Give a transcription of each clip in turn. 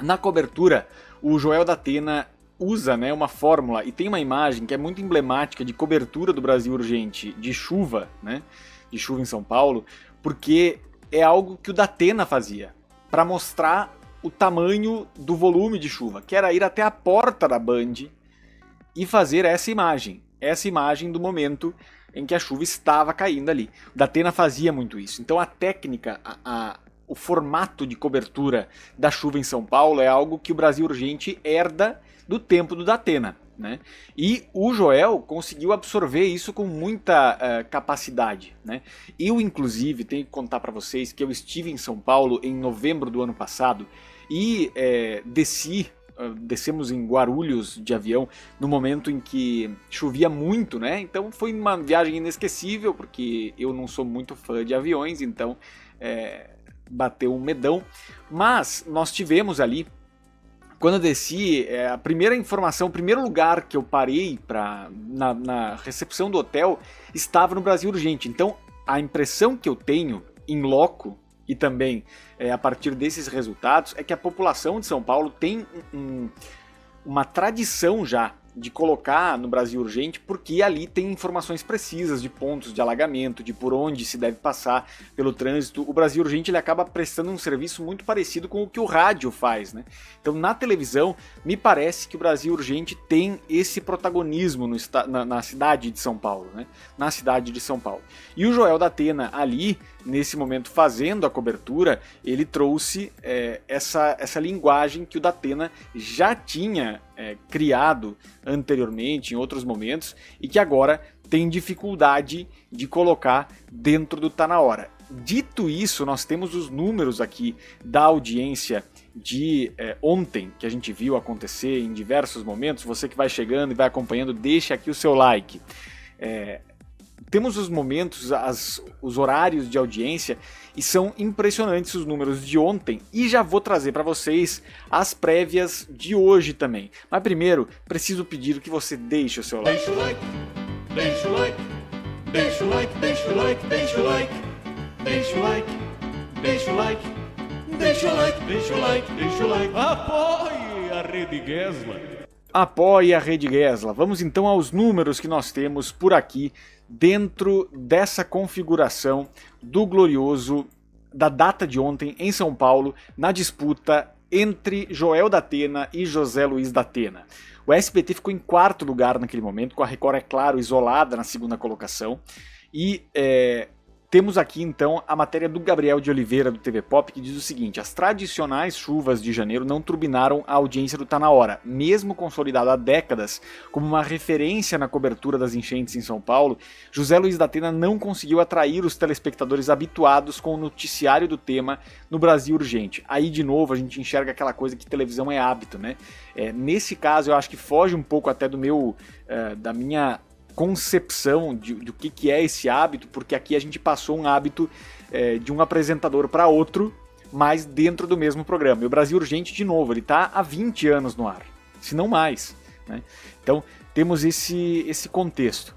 Na cobertura, o Joel da Atena usa, né, uma fórmula e tem uma imagem que é muito emblemática de cobertura do Brasil Urgente de chuva, né, de chuva em São Paulo, porque é algo que o Datena fazia para mostrar o tamanho do volume de chuva, que era ir até a porta da Band e fazer essa imagem do momento em que a chuva estava caindo ali. O Datena fazia muito isso. Então a técnica, o formato de cobertura da chuva em São Paulo é algo que o Brasil Urgente herda do tempo do Datena, né? E o Joel conseguiu absorver isso com muita capacidade, né? Eu, inclusive, tenho que contar para vocês que eu estive em São Paulo em novembro do ano passado e descemos em Guarulhos de avião no momento em que chovia muito, né? Então foi uma viagem inesquecível, porque eu não sou muito fã de aviões, então bateu um medão. Mas nós tivemos ali, quando eu desci, a primeira informação, o primeiro lugar que eu parei na recepção do hotel estava no Brasil Urgente. Então a impressão que eu tenho em loco, e também a partir desses resultados, é que a população de São Paulo tem uma tradição já de colocar no Brasil Urgente, porque ali tem informações precisas de pontos de alagamento, de por onde se deve passar pelo trânsito. O Brasil Urgente ele acaba prestando um serviço muito parecido com o que o rádio faz, né? Então na televisão, me parece que o Brasil Urgente tem esse protagonismo na cidade de São Paulo, né? Na cidade de São Paulo. E o Joel da Atena ali, nesse momento fazendo a cobertura, ele trouxe essa linguagem que o Datena já tinha criado anteriormente, em outros momentos, e que agora tem dificuldade de colocar dentro do Tá Na Hora. Dito isso, nós temos os números aqui da audiência de ontem, que a gente viu acontecer em diversos momentos. Você que vai chegando e vai acompanhando, deixa aqui o seu like. Temos os momentos, os horários de audiência, e são impressionantes os números de ontem, e já vou trazer para vocês as prévias de hoje também. Mas primeiro, preciso pedir que você deixe o seu like. Deixa o like, deixa o like, deixa o like, deixa o like, deixa o like, deixa o like, deixa o like, deixa o like, deixa o like, deixa o like. Apoie a Rede Gesla. Apoie a Rede Gesla. Vamos então aos números que nós temos por aqui dentro dessa configuração do glorioso da data de ontem em São Paulo, na disputa entre Joel da Atena e José Luiz da Atena. O SBT ficou em quarto lugar naquele momento, com a Record, é claro, isolada na segunda colocação, e temos aqui então a matéria do Gabriel de Oliveira do TV Pop, que diz o seguinte: as tradicionais chuvas de janeiro não turbinaram a audiência do Tá Na Hora. Mesmo consolidado há décadas como uma referência na cobertura das enchentes em São Paulo, José Luiz da Atena não conseguiu atrair os telespectadores habituados com o noticiário do tema no Brasil Urgente. Aí de novo a gente enxerga aquela coisa que televisão é hábito, né? Nesse caso eu acho que foge um pouco até da minha concepção do que é esse hábito, porque aqui a gente passou um hábito de um apresentador para outro, mas dentro do mesmo programa. E o Brasil Urgente, de novo, ele está há 20 anos no ar, se não mais, né? Então temos esse contexto.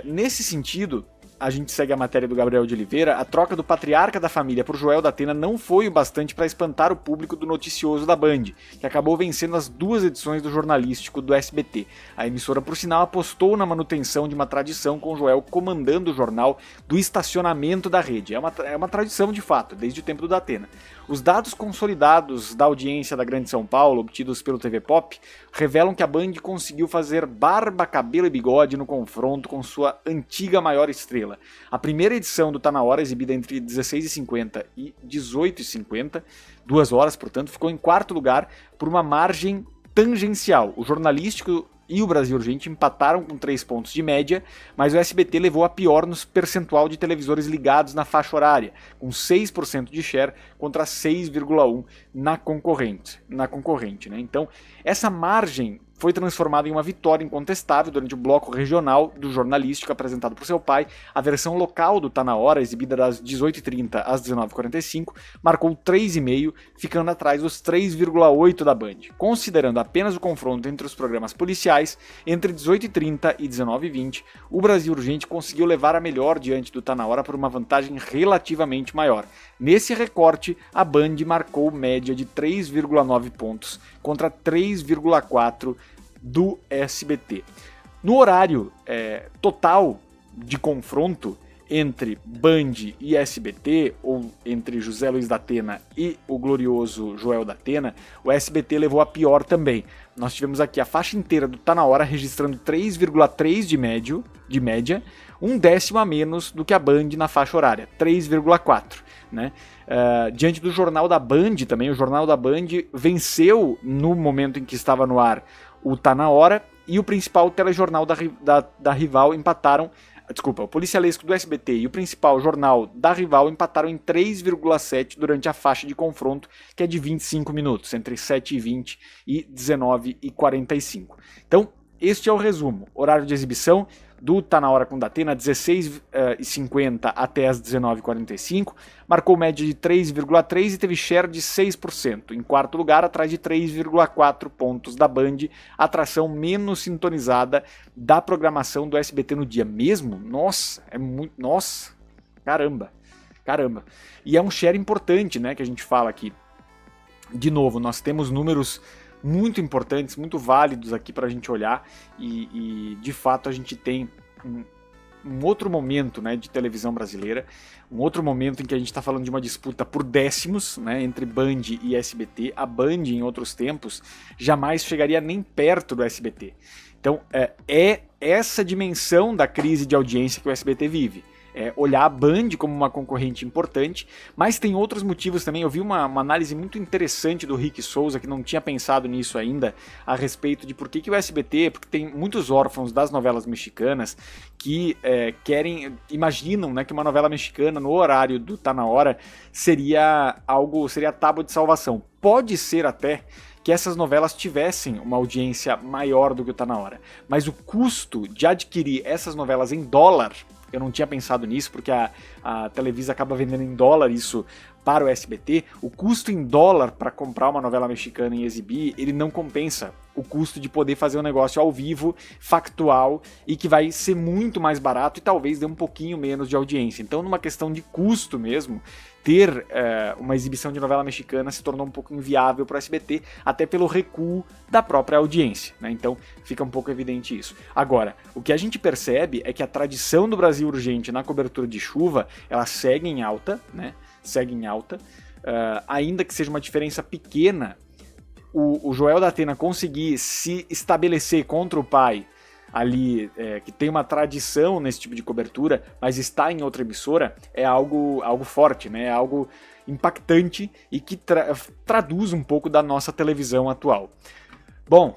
Nesse sentido, a gente segue a matéria do Gabriel de Oliveira. A troca do patriarca da família por Joel da Atena não foi o bastante para espantar o público do noticioso da Band, que acabou vencendo as duas edições do jornalístico do SBT. A emissora, por sinal, apostou na manutenção de uma tradição, com Joel comandando o jornal do estacionamento da rede. É uma tradição de fato, desde o tempo do Datena. Os dados consolidados da audiência da Grande São Paulo, obtidos pelo TV Pop, revelam que a Band conseguiu fazer barba, cabelo e bigode no confronto com sua antiga maior estrela. A primeira edição do Tá Na Hora, exibida entre 16h50 e 18h50, 2 horas, portanto, ficou em quarto lugar por uma margem tangencial. O jornalístico e o Brasil Urgente empataram com 3 pontos de média, mas o SBT levou a pior no percentual de televisores ligados na faixa horária, com 6% de share contra 6,1% na concorrente, né? Então, essa margem foi transformada em uma vitória incontestável durante o bloco regional do jornalístico apresentado por seu pai. A versão local do Tá Na Hora, exibida das 18h30 às 19h45, marcou 3,5, ficando atrás dos 3,8 da Band. Considerando apenas o confronto entre os programas policiais, entre 18h30 e 19h20, o Brasil Urgente conseguiu levar a melhor diante do Tá Na Hora por uma vantagem relativamente maior. Nesse recorte, a Band marcou média de 3,9 pontos contra 3,4 do SBT. No horário total de confronto entre Band e SBT, ou entre José Luiz da Atena e o glorioso Joel da Atena, o SBT levou a pior também. Nós tivemos aqui a faixa inteira do Tá Na Hora registrando 3,3 de média, um décimo a menos do que a Band na faixa horária, 3,4. Né? Diante do Jornal da Band também, o Jornal da Band venceu no momento em que estava no ar o Tá Na Hora e o principal telejornal da rival empataram. Desculpa, o policialesco do SBT e o principal jornal da rival empataram em 3,7 durante a faixa de confronto, que é de 25 minutos, entre 7h20 e 19h45. Então, este é o resumo. Horário de exibição do Tá Na Hora com Datena, 16h50 até as 19h45, marcou média de 3,3 e teve share de 6%. Em quarto lugar, atrás de 3,4 pontos da Band, atração menos sintonizada da programação do SBT no dia. Mesmo? Nossa, é muito... Nossa, caramba. E é um share importante, né, que a gente fala aqui. De novo, nós temos números muito importantes, muito válidos aqui para a gente olhar e de fato a gente tem um outro momento, né, de televisão brasileira, um outro momento em que a gente está falando de uma disputa por décimos, né, entre Band e SBT. A Band, em outros tempos, jamais chegaria nem perto do SBT. Então é essa dimensão da crise de audiência que o SBT vive. Olhar a Band como uma concorrente importante, mas tem outros motivos também. Eu vi uma análise muito interessante do Rick Souza, que não tinha pensado nisso ainda, a respeito de por que o SBT, porque tem muitos órfãos das novelas mexicanas que imaginam, né, que uma novela mexicana no horário do Tá Na Hora seria a tábua de salvação. Pode ser até que essas novelas tivessem uma audiência maior do que o Tá Na Hora, mas o custo de adquirir essas novelas em dólar, eu não tinha pensado nisso, porque a Televisa acaba vendendo em dólar isso para o SBT, o custo em dólar para comprar uma novela mexicana e exibir, ele não compensa o custo de poder fazer um negócio ao vivo, factual, e que vai ser muito mais barato e talvez dê um pouquinho menos de audiência. Então, numa questão de custo mesmo, ter uma exibição de novela mexicana se tornou um pouco inviável para o SBT, até pelo recuo da própria audiência, né? Então fica um pouco evidente isso. Agora, o que a gente percebe é que a tradição do Brasil Urgente na cobertura de chuva, ela segue em alta, né? Ainda que seja uma diferença pequena, o Joel da Atena conseguir se estabelecer contra o pai ali, que tem uma tradição nesse tipo de cobertura, mas está em outra emissora, é algo forte, né? É algo impactante e que traduz um pouco da nossa televisão atual. Bom,